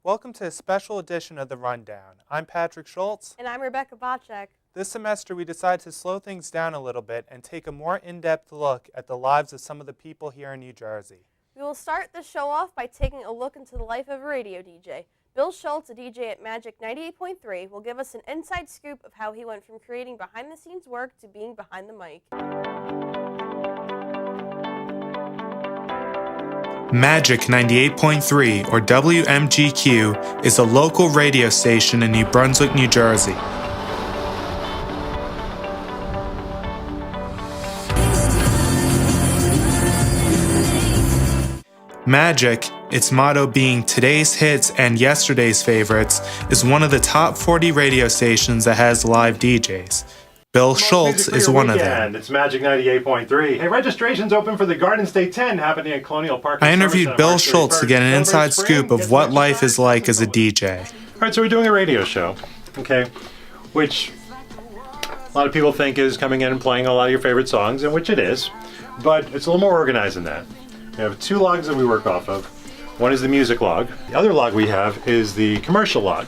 Welcome to a special edition of The Rundown. I'm Patrick Schultz. And I'm Rebecca Bocek. This semester we decided to slow things down a little bit and take a more in-depth look at the lives of some of the people here in New Jersey. We will start the show off by taking a look into the life of a radio DJ. Bill Schultz, a DJ at Magic 98.3, will give us an inside scoop of how he went from creating behind-the-scenes work to being behind the mic. Magic 98.3, or WMGQ, is a local radio station in New Brunswick, New Jersey. Magic, its motto being today's hits and yesterday's favorites, is one of the top 40 radio stations that has live DJs. Bill Schultz is one of them. It's Magic 98.3. Hey, registration's open for the Garden State 10 happening at Colonial Park. I interviewed Bill Schultz to get an inside scoop of what life is like as a DJ. All right, so we're doing a radio show, okay, which a lot of people think is coming in and playing a lot of your favorite songs, and which it is, but it's a little more organized than that. We have two logs that we work off of. One is the music log. The other log we have is the commercial log.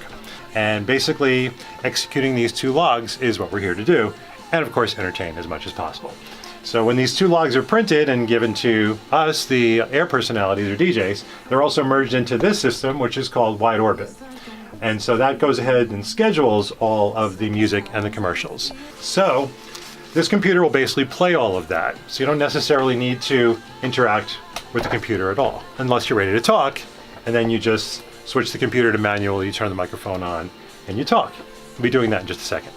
And basically, executing these two logs is what we're here to do, and of course, entertain as much as possible. So when these two logs are printed and given to us, the air personalities or DJs, they're also merged into this system, which is called Wide Orbit. And so that goes ahead and schedules all of the music and the commercials. So this computer will basically play all of that. So you don't necessarily need to interact with the computer at all, unless you're ready to talk, and then you just switch the computer to manual, you turn the microphone on, and you talk. We'll be doing that in just a second.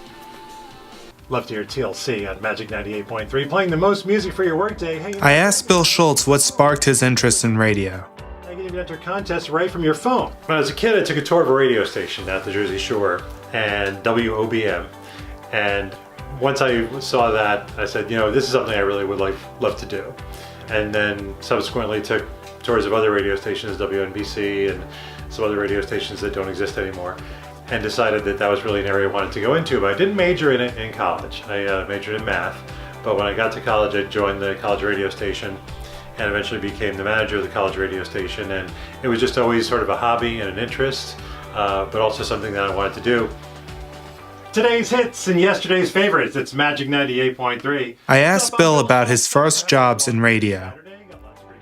Left Ear TLC on Magic 98.3, playing the most music for your workday. Hey, I asked Bill Schultz what sparked his interest in radio. You can enter contests right from your phone. When I was a kid, I took a tour of a radio station at the Jersey Shore and WOBM. And once I saw that, I said, you know, this is something I really would love to do. And then subsequently took tours of other radio stations, WNBC and some other radio stations that don't exist anymore, and decided that that was really an area I wanted to go into. But I didn't major in it in college. I majored in math, but when I got to college, I joined the college radio station and eventually became the manager of the college radio station. And it was just always sort of a hobby and an interest, but also something that I wanted to do. Today's hits and yesterday's favorites. It's Magic 98.3. I asked Bill about his first jobs in radio.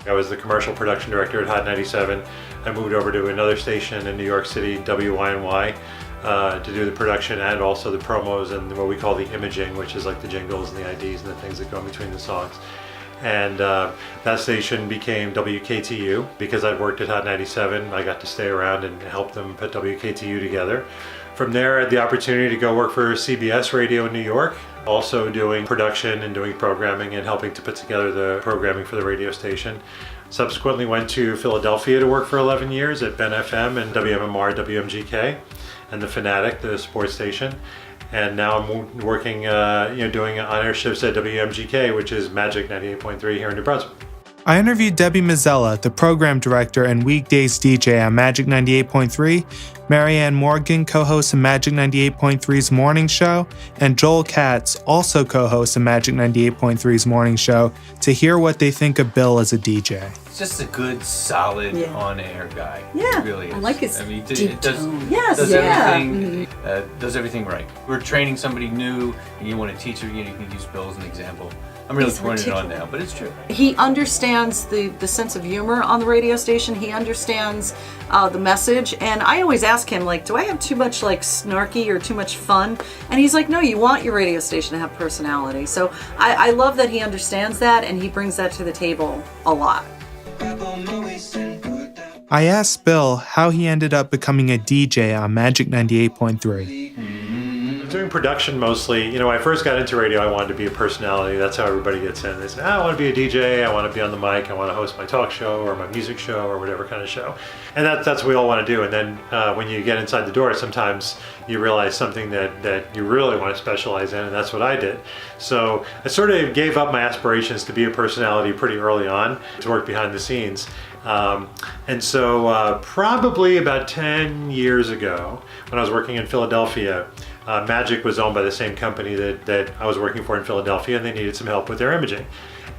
I was the commercial production director at Hot 97. I moved over to another station in New York City, WYNY, to do the production and also the promos and what we call the imaging, which is like the jingles and the IDs and the things that go in between the songs. And that station became WKTU. Because I'd worked at Hot 97, I got to stay around and help them put WKTU together. From there, I had the opportunity to go work for CBS Radio in New York, also doing production and doing programming and helping to put together the programming for the radio station. Subsequently went to Philadelphia to work for 11 years at Ben FM and WMMR, WMGK, and the Fanatic, the sports station. And now I'm working, doing on-air shifts at WMGK, which is Magic 98.3 here in New Brunswick. I interviewed Debbie Mazzella, the program director and weekdays DJ on Magic 98.3, Marianne Morgan, co-host of Magic 98.3's morning show, and Joel Katz, also co-host of Magic 98.3's morning show, to hear what they think of Bill as a DJ. It's just a good, solid, on-air guy. Yeah, it really is. I like his it does, yes, does everything. Mm-hmm. Does everything right. We're training somebody new, and you want to teach them. You can use Bill as an example. I'm really pointing it on now, but it's true. He understands the sense of humor on the radio station. He understands the message, and I always ask him, like, do I have too much like snarky or too much fun? And he's like, no, you want your radio station to have personality. So I love that he understands that, and he brings that to the table a lot. I asked Bill how he ended up becoming a DJ on Magic 98.3. Doing production mostly. You know, when I first got into radio, I wanted to be a personality. That's how everybody gets in. They say, I want to be a DJ, I want to be on the mic, I want to host my talk show or my music show or whatever kind of show. And that's what we all want to do. And then when you get inside the door, sometimes you realize something that you really want to specialize in, and that's what I did. So I sort of gave up my aspirations to be a personality pretty early on, to work behind the scenes. And so probably about 10 years ago, when I was working in Philadelphia, Magic was owned by the same company that I was working for in Philadelphia, and they needed some help with their imaging.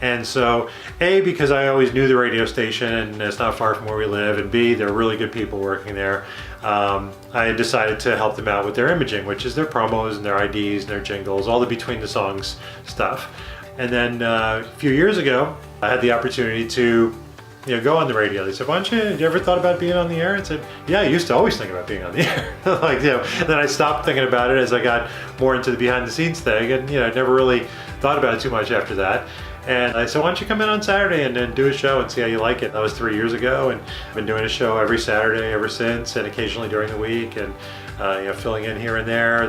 And so, A, because I always knew the radio station and it's not far from where we live, and B, they're really good people working there, I decided to help them out with their imaging, which is their promos and their IDs and their jingles, all the between the songs stuff. And then a few years ago, I had the opportunity to go on the radio. They said, "Why don't you ever thought about being on the air?" I said, "Yeah, I used to always think about being on the air." Then I stopped thinking about it as I got more into the behind the scenes thing, and I never really thought about it too much after that. And I said, "Why don't you come in on Saturday and then do a show and see how you like it?" That was 3 years ago, and I've been doing a show every Saturday ever since, and occasionally during the week, and filling in here and there.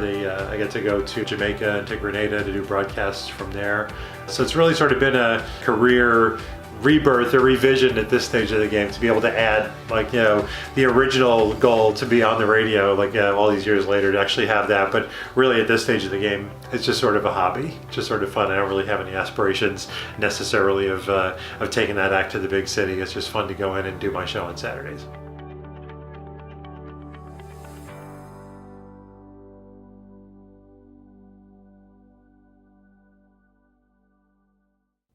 I get to go to Jamaica and to Grenada to do broadcasts from there. So it's really sort of been a career rebirth or revision at this stage of the game to be able to add the original goal to be on the radio all these years later, to actually have that. But really at this stage of the game, it's just sort of a hobby, just sort of fun. I don't really have any aspirations necessarily of taking that act to the big city. It's just fun to go in and do my show on Saturdays.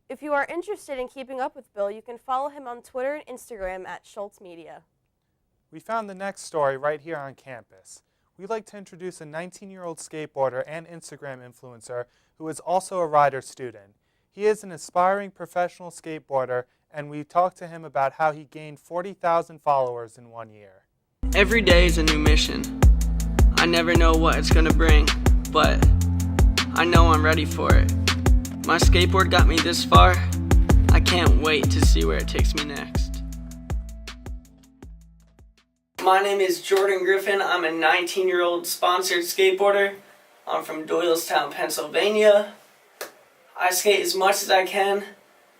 If you are interested in keeping up with Bill, you can follow him on Twitter and Instagram at Schultz Media. We found the next story right here on campus. We'd like to introduce a 19-year-old skateboarder and Instagram influencer who is also a Rider student. He is an aspiring professional skateboarder, and we talked to him about how he gained 40,000 followers in 1 year. Every day is a new mission. I never know what it's gonna bring, but I know I'm ready for it. My skateboard got me this far. I can't wait to see where it takes me next. My name is Jordan Griffin. I'm a 19-year-old sponsored skateboarder. I'm from Doylestown, Pennsylvania. I skate as much as I can.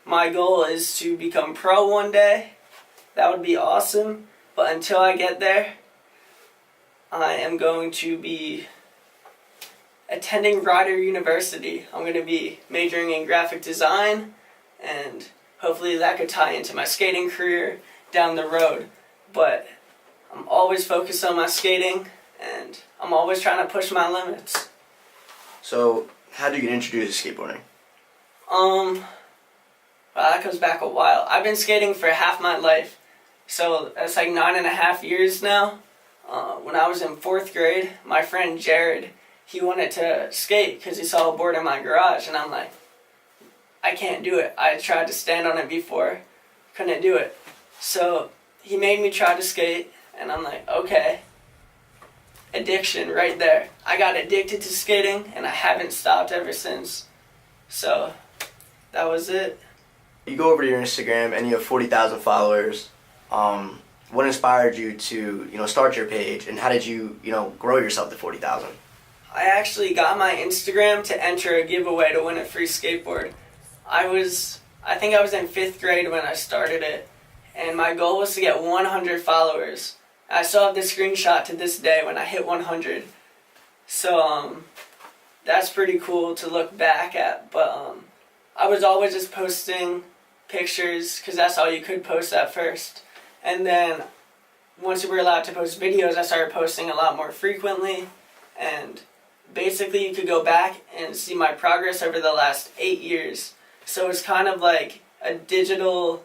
My goal is to become pro one day. That would be awesome. But until I get there, I am going to be attending Rider University. I'm going to be majoring in graphic design, and hopefully that could tie into my skating career down the road. But I'm always focused on my skating, and I'm always trying to push my limits. So, how did you get introduced to skateboarding? Well, that goes back a while. I've been skating for half my life, so that's like 9.5 years now. When I was in 4th grade, my friend Jared, he wanted to skate because he saw a board in my garage, and I'm like, I can't do it. I tried to stand on it before, couldn't do it. So he made me try to skate, and I'm like, okay. Addiction right there. I got addicted to skating, and I haven't stopped ever since. So that was it. You go over to your Instagram and you have 40,000 followers. What inspired you to, start your page, and how did you, grow yourself to 40,000? I actually got my Instagram to enter a giveaway to win a free skateboard. I think I was in 5th grade when I started it, and my goal was to get 100 followers. I still have the screenshot to this day when I hit 100. So, that's pretty cool to look back at, but I was always just posting pictures because that's all you could post at first. And then once we were allowed to post videos, I started posting a lot more frequently, and basically you could go back and see my progress over the last 8 years. So it's kind of like a digital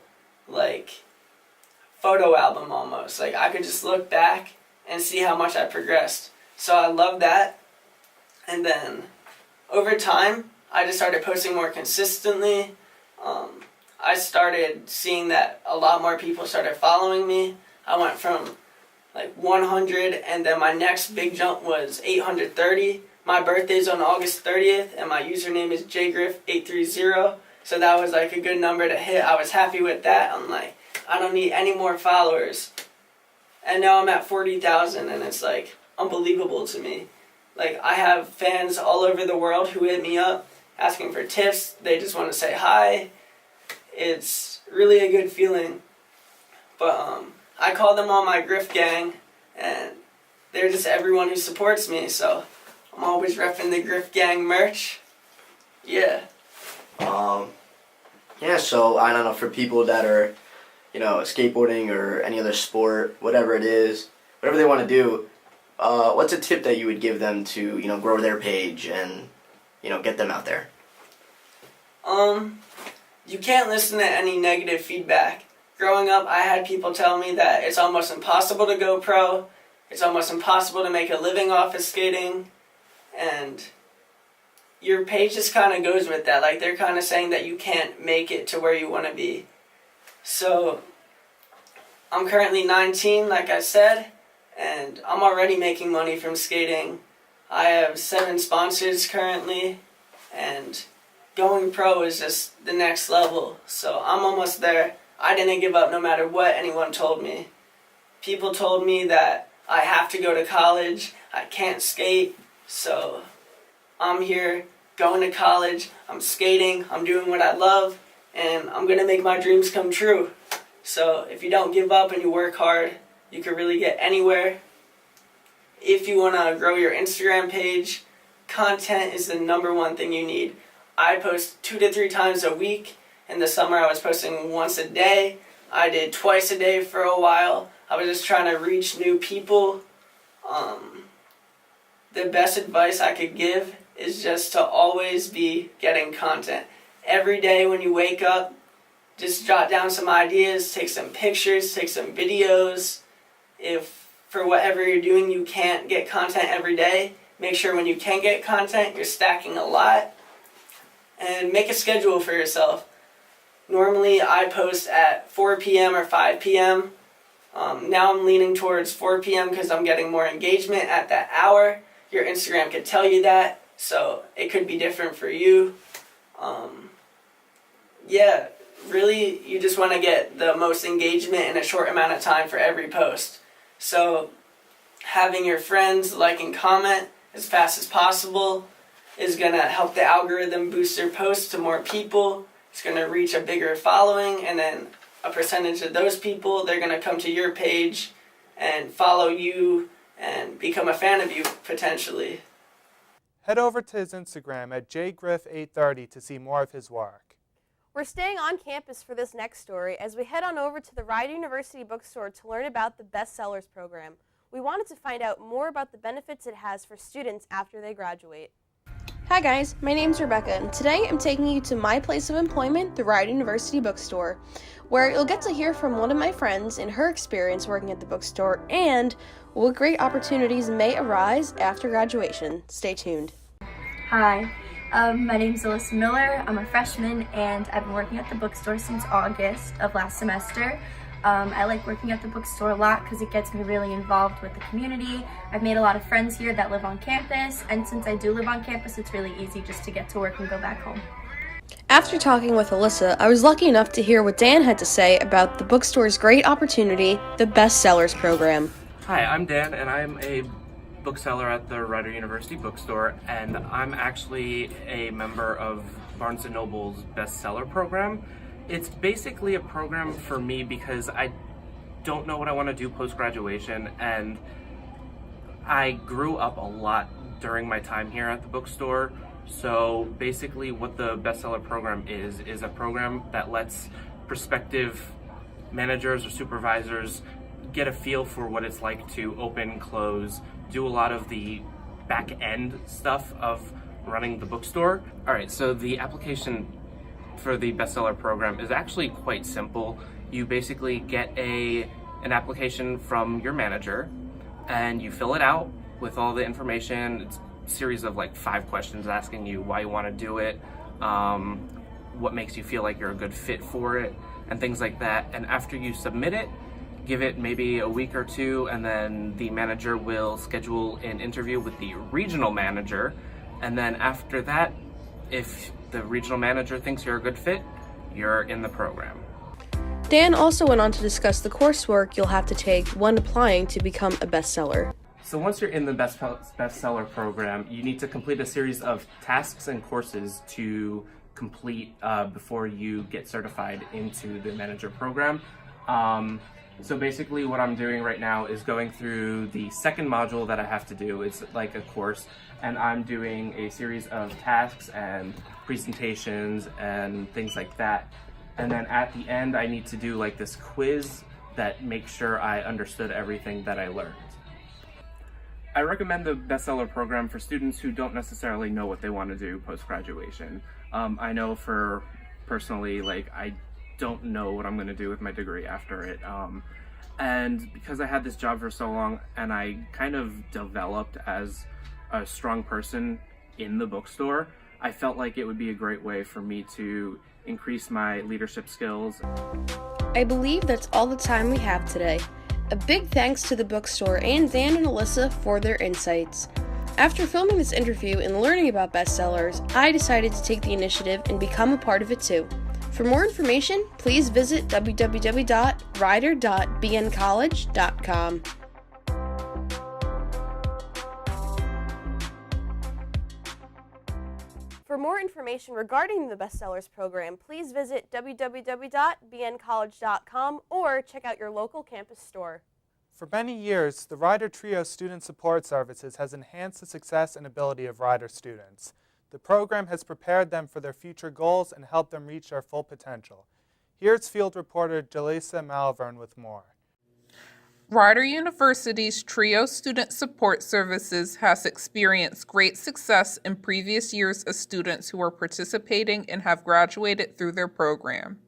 photo album almost. I could just look back and see how much I progressed. So I love that. And then over time, I just started posting more consistently. I started seeing that a lot more people started following me. I went from 100, and then my next big jump was 830. My birthday's on August 30th, and my username is jgriff830. So that was a good number to hit. I was happy with that. I'm like, I don't need any more followers. And now I'm at 40,000, and it's unbelievable to me. I have fans all over the world who hit me up asking for tips. They just want to say hi. It's really a good feeling. But I call them all my Griff Gang, and they're just everyone who supports me, so I'm always repping the Griff Gang merch. Yeah. So I don't know, for people that are, skateboarding or any other sport, whatever it is, whatever they want to do, what's a tip that you would give them to, grow their page and, get them out there? you can't listen to any negative feedback. Growing up, I had people tell me that it's almost impossible to go pro, it's almost impossible to make a living off of skating, and your page just kind of goes with that. Like, they're kind of saying that you can't make it to where you want to be. So I'm currently 19, like I said, and I'm already making money from skating. I have 7 sponsors currently, and going pro is just the next level. So I'm almost there. I didn't give up no matter what anyone told me. People told me that I have to go to college, I can't skate, so I'm here going to college, I'm skating, I'm doing what I love, and I'm going to make my dreams come true. So if you don't give up and you work hard, you can really get anywhere. If you want to grow your Instagram page, content is the #1 thing you need. I post 2 to 3 times a week. In the summer I was posting once a day. I did twice a day for a while. I was just trying to reach new people. The best advice I could give is just to always be getting content. Every day when you wake up, just jot down some ideas, take some pictures, take some videos. If for whatever you're doing you can't get content every day, make sure when you can get content, you're stacking a lot. And make a schedule for yourself. Normally I post at 4 p.m. or 5 p.m. Now I'm leaning towards 4 p.m. because I'm getting more engagement at that hour. Your Instagram could tell you that, so it could be different for you. Yeah, really, you just want to get the most engagement in a short amount of time for every post. So having your friends like and comment as fast as possible is going to help the algorithm boost your posts to more people. It's going to reach a bigger following, and then a percentage of those people, they're going to come to your page and follow you and become a fan of you, potentially. Head over to his Instagram at jgriff830 to see more of his work. We're staying on campus for this next story as we head on over to the Rider University bookstore to learn about the Bestsellers program. We wanted to find out more about the benefits it has for students after they graduate. Hi guys, my name's Rebecca, and today I'm taking you to my place of employment, the Rider University bookstore, where you'll get to hear from one of my friends in her experience working at the bookstore and what great opportunities may arise after graduation. Stay tuned. Hi, my name's Alyssa Miller. I'm a freshman and I've been working at the bookstore since August of last semester. I like working at the bookstore a lot because it gets me really involved with the community. I've made a lot of friends here that live on campus, and since I do live on campus, it's really easy just to get to work and go back home. After talking with Alyssa, I was lucky enough to hear what Dan had to say about the bookstore's great opportunity, the Bestsellers program. Hi, I'm Dan, and I'm a bookseller at the Rider University bookstore, and I'm actually a member of Barnes & Noble's bestseller program. It's basically a program for me because I don't know what I want to do post-graduation, and I grew up a lot during my time here at the bookstore. So basically what the bestseller program is a program that lets prospective managers or supervisors get a feel for what it's like to open, close, do a lot of the back end stuff of running the bookstore. All right, so the application for the bestseller program is actually quite simple. You basically get an application from your manager and you fill it out with all the information. It's a series of like 5 questions asking you why you want to do it, what makes you feel like you're a good fit for it, and things like that. And after you submit it, give it maybe a week or 2, and then the manager will schedule an interview with the regional manager. And then after that, if the regional manager thinks you're a good fit, you're in the program. Dan also went on to discuss the coursework you'll have to take when applying to become a bestseller. So once you're in the bestseller program, you need to complete a series of tasks and courses to complete before you get certified into the manager program. So basically what I'm doing right now is going through the second module that I have to do. It's like a course, and I'm doing a series of tasks and presentations and things like that. And then at the end, I need to do like this quiz that makes sure I understood everything that I learned. I recommend the bestseller program for students who don't necessarily know what they want to do post-graduation. I know for personally, like, I don't know what I'm going to do with my degree after it. And because I had this job for so long and I kind of developed as a strong person in the bookstore, I felt like it would be a great way for me to increase my leadership skills. I believe that's all the time we have today. A big thanks to the bookstore and Dan and Alyssa for their insights. After filming this interview and learning about bestsellers, I decided to take the initiative and become a part of it too. For more information, please visit www.rider.bncollege.com. For more information regarding the Bestsellers program, please visit www.bncollege.com or check out your local campus store. For many years, the Rider Trio Student Support Services has enhanced the success and ability of Rider students. The program has prepared them for their future goals and helped them reach their full potential. Here's field reporter Jalisa Malvern with more. Rider University's TRIO Student Support Services has experienced great success in previous years of students who are participating and have graduated through their program.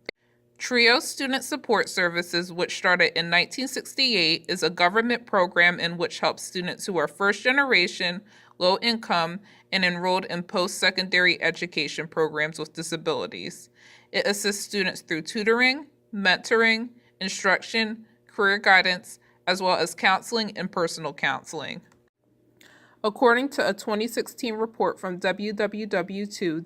TRIO Student Support Services, which started in 1968, is a government program in which helps students who are first generation, low income, and enrolled in post-secondary education programs with disabilities. It assists students through tutoring, mentoring, instruction, career guidance, as well as counseling and personal counseling. According to a 2016 report from www.ed.gov,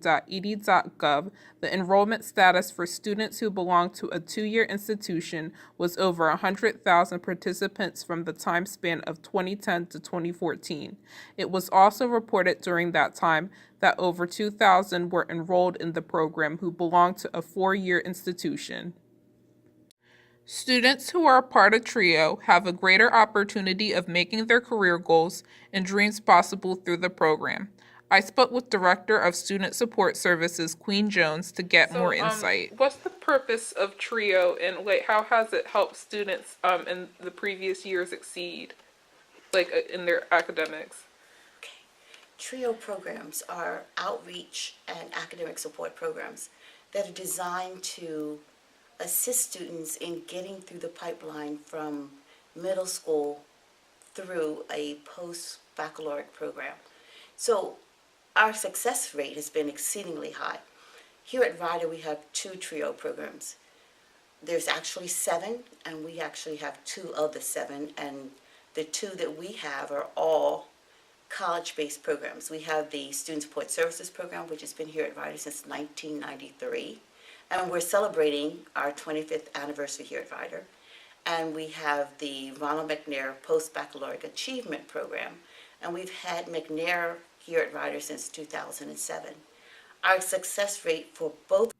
the enrollment status for students who belong to a two-year institution was over 100,000 participants from the time span of 2010 to 2014. It was also reported during that time that over 2,000 were enrolled in the program who belonged to a four-year institution. Students who are a part of TRIO have a greater opportunity of making their career goals and dreams possible through the program. I spoke with Director of Student Support Services, Queen Jones, to get more insight. What's the purpose of TRIO and how has it helped students in the previous years exceed, in their academics? TRIO programs are outreach and academic support programs that are designed to assist students in getting through the pipeline from middle school through a post-baccalaureate program. So our success rate has been exceedingly high. Here at Rider we have two TRIO programs. There's actually 7, and we actually have 2 of the 7, and the 2 that we have are all college-based programs. We have the Student Support Services program, which has been here at Rider since 1993. And we're celebrating our 25th anniversary here at Rider. And we have the Ronald McNair Post-Baccalaureate Achievement Program. And we've had McNair here at Rider since 2007. Our success rate for both.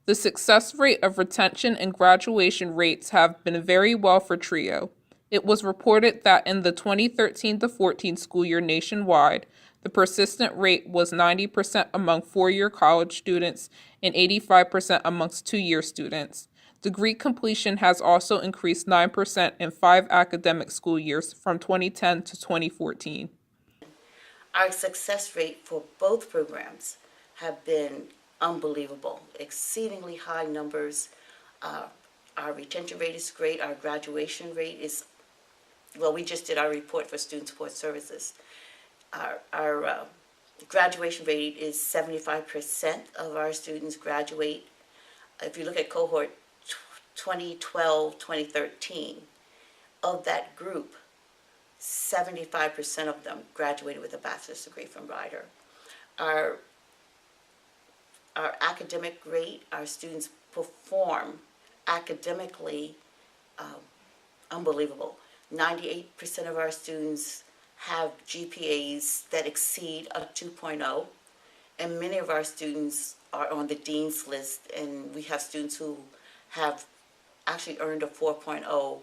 The success rate of retention and graduation rates have been very well for TRIO. It was reported that in the 2013 to 14 school year nationwide, the persistent rate was 90% among four-year college students and 85% amongst two-year students. Degree completion has also increased 9% in 5 academic school years from 2010 to 2014. Our success rate for both programs have been unbelievable, exceedingly high numbers. Our retention rate is great. Our graduation rate is, well, we just did our report for Student Support Services. Our graduation rate is 75% of our students graduate. If you look at cohort 2012-2013, of that group, 75% of them graduated with a bachelor's degree from Rider. Our academic rate, our students perform academically unbelievable. 98% of our students have GPAs that exceed a 2.0, and many of our students are on the dean's list, and we have students who have actually earned a 4.0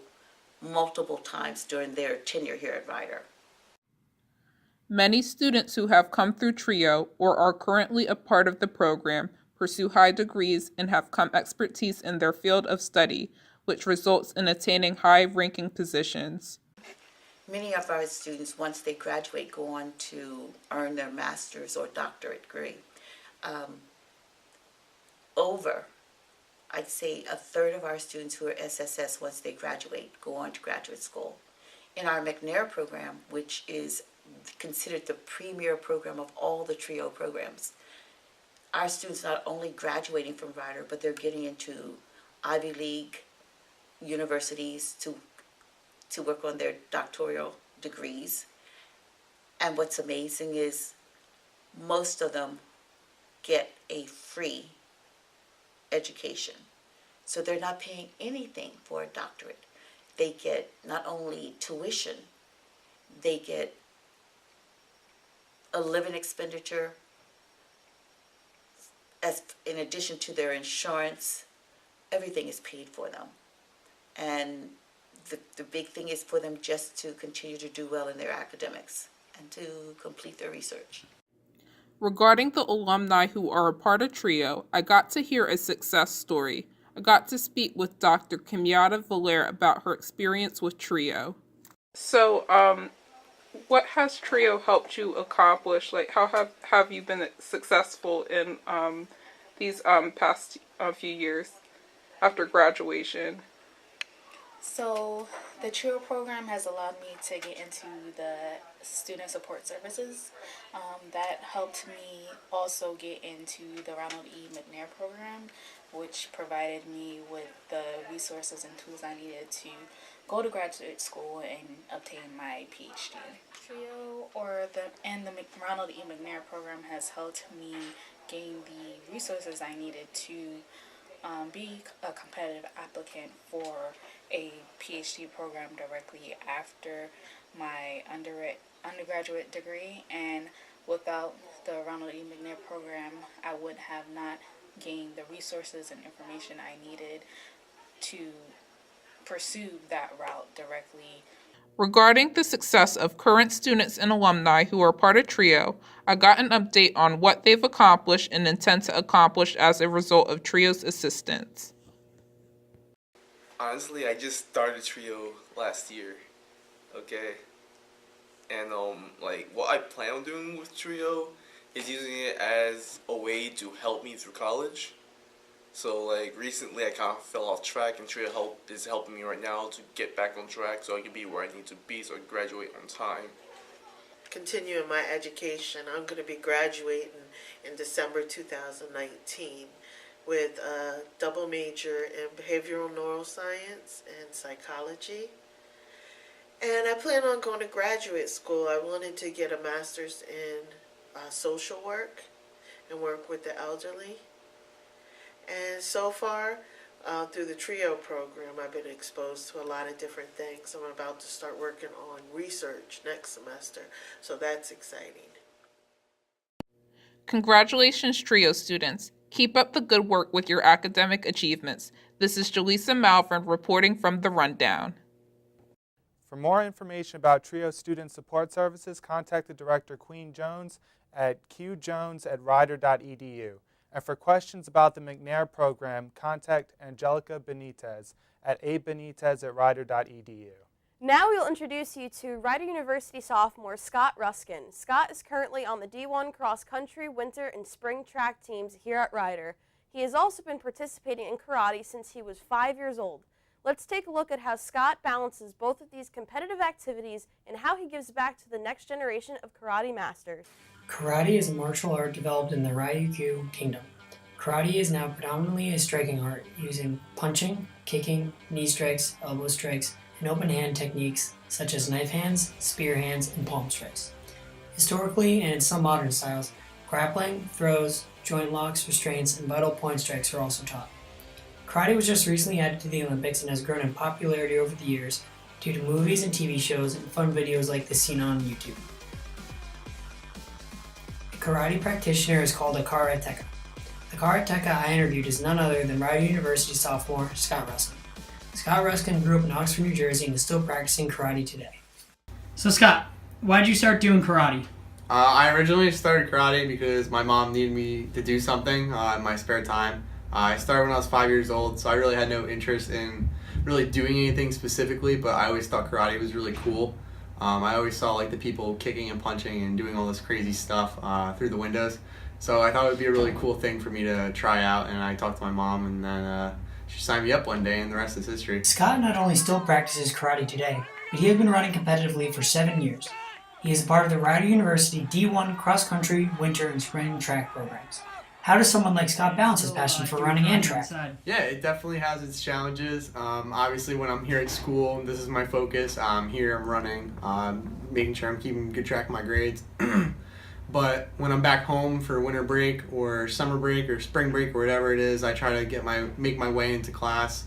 multiple times during their tenure here at Rider. Many students who have come through TRIO or are currently a part of the program pursue high degrees and have come expertise in their field of study, which results in attaining high-ranking positions. Many of our students, once they graduate, go on to earn their master's or doctorate degree. I'd say a third of our students who are SSS, once they graduate, go on to graduate school. In our McNair program, which is considered the premier program of all the TRIO programs, our students not only graduating from Rider, but they're getting into Ivy League universities to work on their doctoral degrees. And what's amazing is most of them get a free education. So they're not paying anything for a doctorate. They get not only tuition, they get a living expenditure as in addition to their insurance. Everything is paid for them. And the big thing is for them just to continue to do well in their academics and to complete their research. Regarding the alumni who are a part of TRIO, I got to hear a success story. I got to speak with Dr. Kimyata Valere about her experience with TRIO. So, what has TRIO helped you accomplish? Like, how have you been successful in these past few years after graduation? So the TRIO program has allowed me to get into the student support services. That helped me also get into the Ronald E. McNair program, which provided me with the resources and tools I needed to go to graduate school and obtain my PhD. TRIO and the Ronald E. McNair program has helped me gain the resources I needed to be a competitive applicant for a PhD program directly after my undergraduate degree. And without the Ronald E. McNair program, I would have not gained the resources and information I needed to pursue that route directly. Regarding the success of current students and alumni who are part of TRIO, I got an update on what they've accomplished and intend to accomplish as a result of TRIO's assistance. Honestly, I just started TRIO last year, okay? And what I plan on doing with TRIO is using it as a way to help me through college. So recently I kind of fell off track, and TRIO is helping me right now to get back on track so I can be where I need to be so I can graduate on time. Continuing my education, I'm going to be graduating in December 2019 with a double major in behavioral neuroscience and psychology. And I plan on going to graduate school. I wanted to get a master's in social work and work with the elderly. And so far, through the TRIO program, I've been exposed to a lot of different things. I'm about to start working on research next semester, so that's exciting. Congratulations, TRIO students. Keep up the good work with your academic achievements. This is Jaleesa Malvern reporting from The Rundown. For more information about TRIO Student Support Services, contact the director, Queen Jones, at qjones@rider.edu. And for questions about the McNair program, contact Angelica Benitez at abenitez@rider.edu. Now we'll introduce you to Rider University sophomore Scott Ruskin. Scott is currently on the D1 cross country, winter, and spring track teams here at Rider. He has also been participating in karate since he was 5 years old. Let's take a look at how Scott balances both of these competitive activities and how he gives back to the next generation of karate masters. Karate is a martial art developed in the Ryukyu Kingdom. Karate is now predominantly a striking art, using punching, kicking, knee strikes, elbow strikes, and open hand techniques such as knife hands, spear hands, and palm strikes. Historically, and in some modern styles, grappling, throws, joint locks, restraints, and vital point strikes are also taught. Karate was just recently added to the Olympics and has grown in popularity over the years due to movies and TV shows and fun videos like the seen on YouTube. A karate practitioner is called a karateka. The karateka I interviewed is none other than Rider University sophomore Scott Ruskin. Scott Ruskin grew up in Oxford, New Jersey and is still practicing karate today. So Scott, why did you start doing karate? I originally started karate because my mom needed me to do something in my spare time. I started when I was 5 years old, so I really had no interest in really doing anything specifically, but I always thought karate was really cool. I always saw the people kicking and punching and doing all this crazy stuff through the windows, So I thought it would be a really cool thing for me to try out, and I talked to my mom, and then she signed me up one day, and the rest is history. Scott not only still practices karate today, but he has been running competitively for 7 years. He is a part of the Rider University D1 cross-country, winter, and spring track programs. How does someone like Scott balance his passion for running and track? Yeah, it definitely has its challenges. Obviously, when I'm here at school, this is my focus. I'm here, I'm running, making sure I'm keeping good track of my grades. But when I'm back home for winter break or summer break or spring break or whatever it is, I try to make my way into class,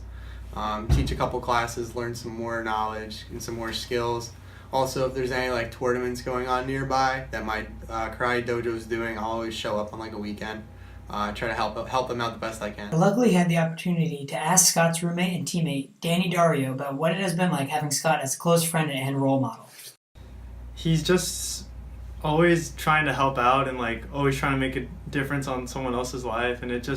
teach a couple classes, learn some more knowledge and some more skills. Also, if there's any like tournaments going on nearby that my karate dojo is doing, I'll always show up on like a weekend. Try to help them out the best I can. I luckily had the opportunity to ask Scott's roommate and teammate, Danny Dario, about what it has been like having Scott as a close friend and role model. He's just always trying to help out and like always trying to make a difference on someone else's life, and it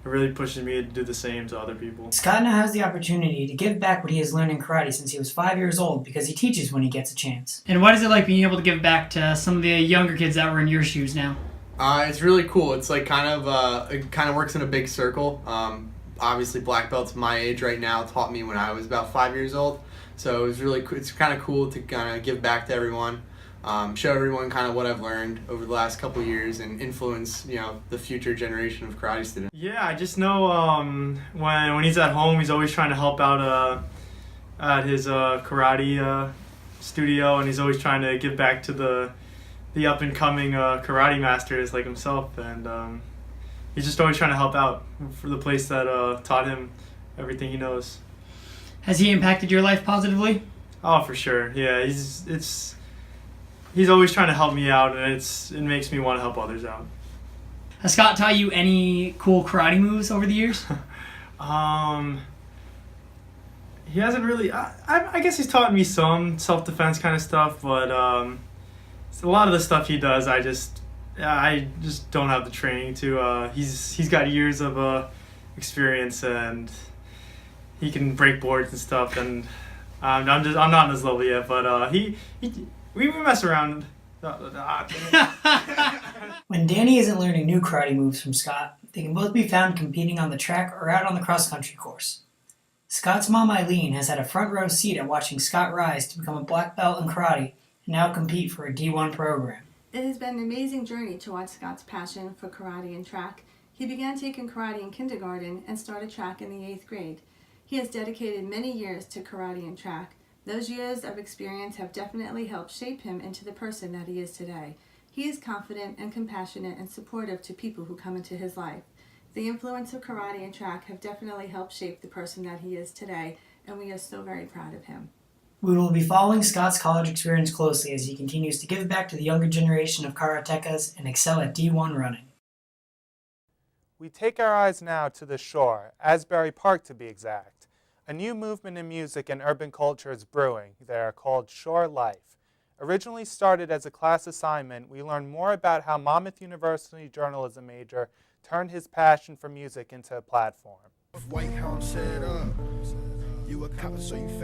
really pushes me to do the same to other people. Scott now has the opportunity to give back what he has learned in karate since he was 5 years old because he teaches when he gets a chance. And what is it like being able to give back to some of the younger kids that were in your shoes now? It's really cool. It's like it kind of works in a big circle. Obviously, black belts my age right now taught me when I was about 5 years old. So it's kind of cool to kind of give back to everyone, show everyone kind of what I've learned over the last couple of years, and influence the future generation of karate students. Yeah, I just know when he's at home, he's always trying to help out at his karate studio, and he's always trying to give back to the up and coming karate masters like himself, and he's just always trying to help out for the place that taught him everything he knows. Has he impacted your life positively? Oh, for sure. Yeah, he's always trying to help me out, and it makes me want to help others out. Has Scott taught you any cool karate moves over the years? He hasn't really. I guess he's taught me some self-defense kind of stuff, but a lot of the stuff he does, I just don't have the training to. He's got years of experience, and he can break boards and stuff, and I'm not on his level yet, but we mess around. When Danny isn't learning new karate moves from Scott, they can both be found competing on the track or out on the cross-country course. Scott's mom, Eileen, has had a front row seat at watching Scott rise to become a black belt in karate and now compete for a D1 program. It has been an amazing journey to watch Scott's passion for karate and track. He began taking karate in kindergarten and started track in the 8th grade. He has dedicated many years to karate and track. Those years of experience have definitely helped shape him into the person that he is today. He is confident and compassionate and supportive to people who come into his life. The influence of karate and track have definitely helped shape the person that he is today, and we are so very proud of him. We will be following Scott's college experience closely as he continues to give back to the younger generation of karatekas and excel at D1 running. We take our eyes now to the shore, Asbury Park to be exact. A new movement in music and urban culture is brewing there called Shore Life. Originally started as a class assignment, we learn more about how Monmouth University journalism major turned his passion for music into a platform.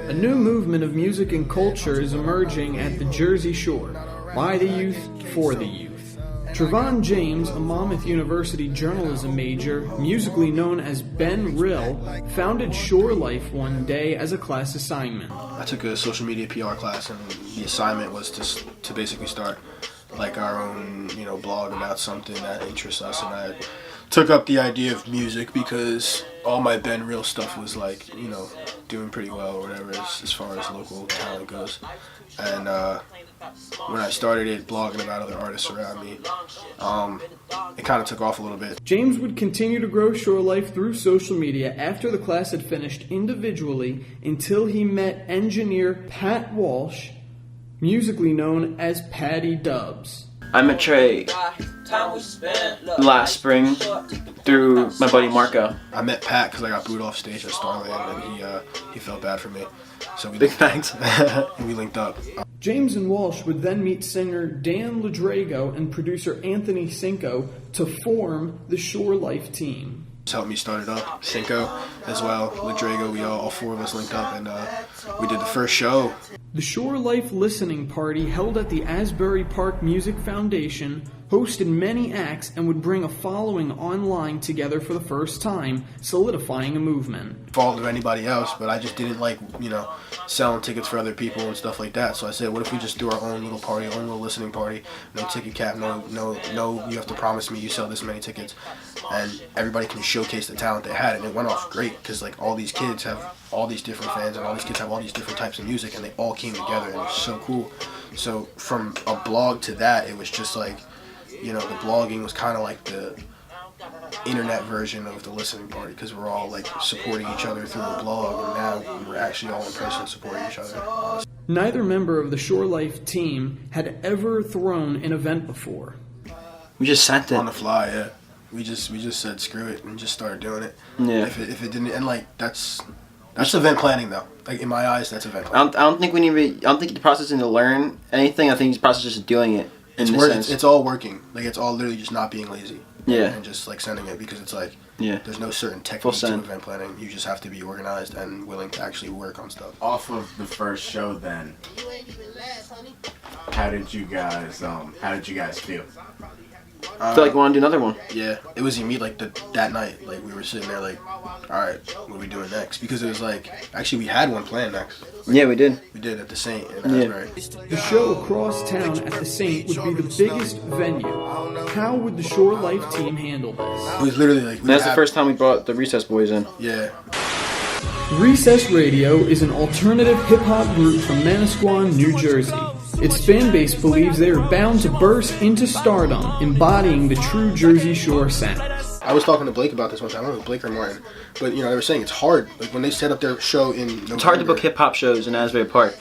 A new movement of music and culture is emerging at the Jersey Shore, by the youth, for the youth. Trevon James, a Monmouth University journalism major, musically known as Ben Rill, founded Shore Life one day as a class assignment. I took a social media PR class, and the assignment was to basically start like our own, blog about something that interests us, and I took up the idea of music because all my Ben Rill stuff was like, doing pretty well or whatever as far as local talent goes. And when I started it, blogging about other artists around me, it kind of took off a little bit. James would continue to grow Shore Life through social media after the class had finished individually until he met engineer Pat Walsh, musically known as Patty Dubs. I met Trey last spring through my buddy Marco. I met Pat because I got booed off stage at Starland, and he felt bad for me. So we Big thanks. and we linked up. James and Walsh would then meet singer Dan Ladrago and producer Anthony Cinco to form the Shore Life team. It's helped me start it up. Cinco as well, Ladrago, we all four of us linked up, and we did the first show. The Shore Life Listening Party, held at the Asbury Park Music Foundation, hosted many acts and would bring a following online together for the first time, solidifying a movement. Fault of anybody else, but I just didn't like, selling tickets for other people and stuff like that. So I said, what if we just do our own little party, our own little listening party? No ticket cap, no, you have to promise me you sell this many tickets. And everybody can showcase the talent they had, and it went off great, because like all these kids have all these different fans, and all these kids have all these different types of music, and they all came together, and it was so cool. So from a blog to that, it was just like, the blogging was kind of like the internet version of the listening party, because we're all like supporting each other through the blog, and now we're actually all in person supporting each other. Neither member of the Shore Life team had ever thrown an event before. We just sent it on the fly. Yeah, we just said screw it and just started doing it. Yeah. If it didn't, and like that's event planning though. Like in my eyes, that's event planning. I don't think we need. I don't think the process is to learn anything. I think the process is just doing it. It's all working. Like it's all literally just not being lazy. Yeah. And just like sending it, because it's like there's no certain technique to event planning. You just have to be organized and willing to actually work on stuff. Off of the first show, then, how did you guys feel? I feel like we want to do another one. Yeah, it was like that night. Like we were sitting there like, all right, what are we doing next? Because it was like, actually we had one planned next. Yeah, we did. We did at the Saint in Asbury. The show across town at the Saint would be the biggest venue. How would the Shore Life team handle this? It was literally like... That's the first time we brought the Recess Boys in. Yeah. Recess Radio is an alternative hip-hop group from Manasquan, New Jersey. Its fan base believes they are bound to burst into stardom, embodying the true Jersey Shore sound. I was talking to Blake about this one time. I don't know if Blake or Martin, but they were saying it's hard. Like when they set up their show in November, it's hard to book hip hop shows in Asbury Park.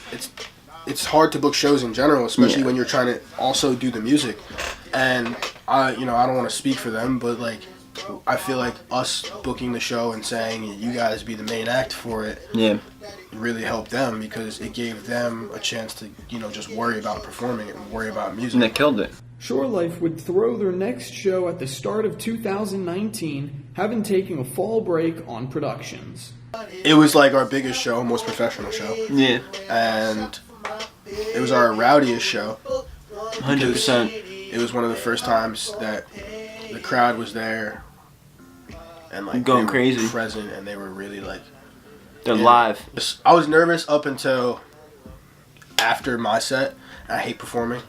It's hard to book shows in general, especially when you're trying to also do the music. And I don't want to speak for them, but like I feel like us booking the show and saying you guys be the main act for it, really helped them, because it gave them a chance to just worry about performing it and worry about music. And they killed it. Shore Life would throw their next show at the start of 2019, having taken a fall break on productions. It was like our biggest show, most professional show. Yeah. And it was our rowdiest show. 100%. It was one of the first times that the crowd was there and like going they were crazy, present, and they were really like they're live. I was nervous up until after my set. I hate performing.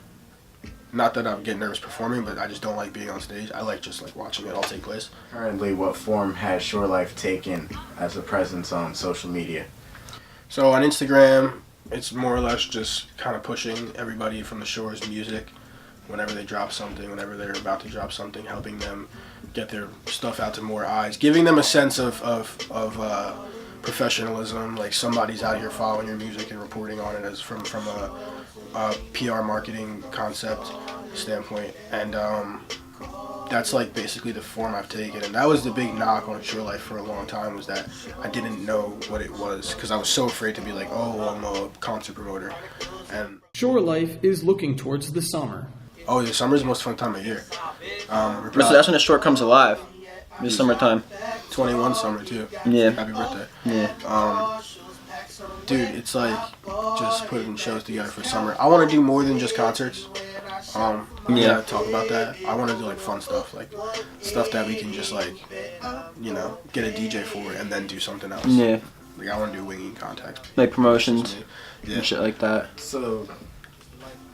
Not that I get nervous performing, but I just don't like being on stage. I like just like watching it all take place. Currently, what form has Shore Life taken as a presence on social media? So on Instagram, it's more or less just kind of pushing everybody from the Shore's music. Whenever they drop something, whenever they're about to drop something, helping them get their stuff out to more eyes, giving them a sense of professionalism, like somebody's out here following your music and reporting on it as from a PR marketing concept standpoint. And that's like basically the form I've taken. And that was the big knock on Shore Life for a long time, was that I didn't know what it was, because I was so afraid to be like, oh, I'm a concert promoter. And Shore Life is looking towards the summer. Oh, the summer's the most fun time of year. That's when the shore comes alive. It's summertime. 21 summer too. Yeah. Happy birthday. Yeah. Dude, it's like just putting shows together for summer. I want to do more than just concerts. Yeah. Talk about that. I want to do like fun stuff, like stuff that we can just like, get a DJ for and then do something else. Yeah. Like I want to do winging contact. Like promotions. And shit like that. So.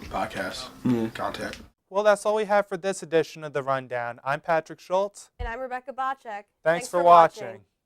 Podcasts. Content. Well, that's all we have for this edition of The Rundown. I'm Patrick Schultz. And I'm Rebecca Bocek. Thanks for watching.